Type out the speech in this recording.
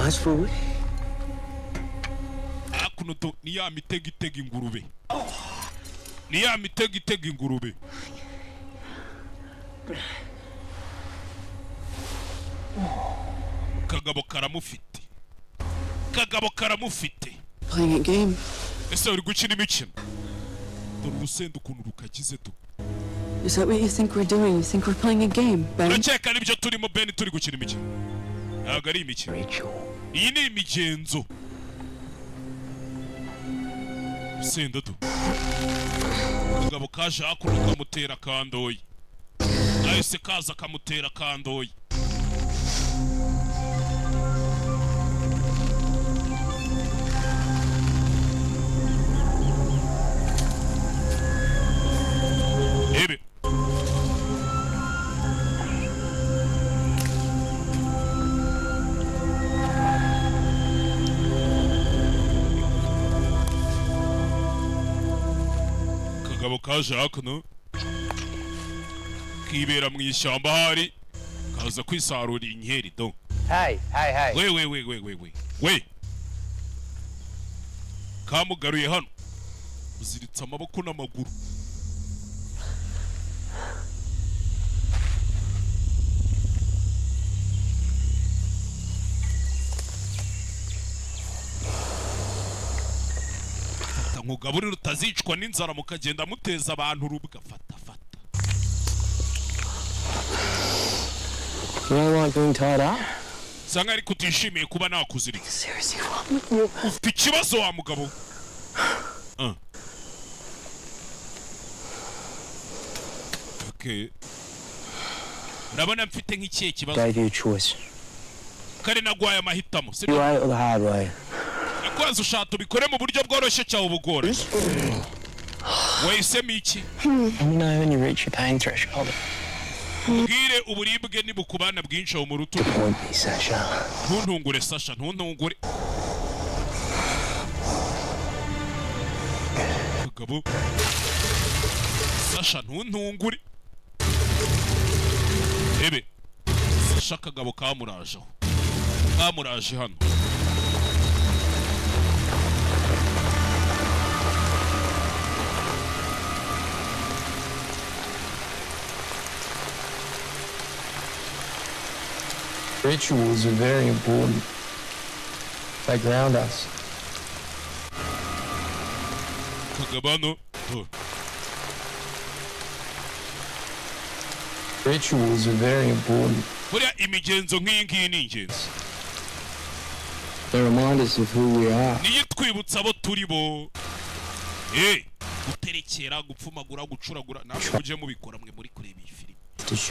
As for we? Akuno to ni ya mitego ingurube. Ni ya mitego ingurube. Kagabo karamufite. Kagabo karamufite. Playing a game. Ese uri gukina imikino? Dore urusenda ukuntu rukagize tu. Is that what you think we're doing? You think we're playing a game, Ben? Uraceka nibyo turimo Ben, turi gukina imikino. Ntabwo ari imikino. Iyi ni imigenzo. Senda tu. Kagabo kaje hakuno kamutera kandoyi. Ahise kaza kamutera kandoyi. Ebe. Kagabo kaje hakuno kibera mu ishyamba hari kaza kwisarura inkeri do. Hey. We. Kamugaruye hano. Uziritse amaboko n'amaguru. Mugaburira utazicwa n'inzara mukagenda muteza abantu rubwa fata. You don't like being tied up? Sanga ari kutishimiye kuba nakuzirika. Seriously, what's with you? Ufite ikibazo wa mugabo. Okay. Urabona mfite nk'ikihe kibazo? Gave you a choice. Kare nagwaye amahitamo. You right or the hard way? Nakwanze ushaka ubikore mu buryo bworoshye cyangwa ubugore. Wahisemo iki? Let me know when you reach your pain threshold. Ubwire uburibwe nibukubana bwinshi mu rutugu. Point me, Sasha. Ntuntungure Sasha, ntuntungure. Kagabo. Sasha, ntuntungure. Ebe. Sasha Kagabo kamurajeho. Kamuraje hano. Rituals are very important. They ground us. Kagabano. Rituals are very important. Buriya imigenzo nk'iyi ngiyi ni ingenzi. They remind us of who we are. Niyo twibutsa abo turi bo. Guterekera, gupfumagura, gucuragura, ntabwo mujye mubikora mwe muri kureba iyi filime.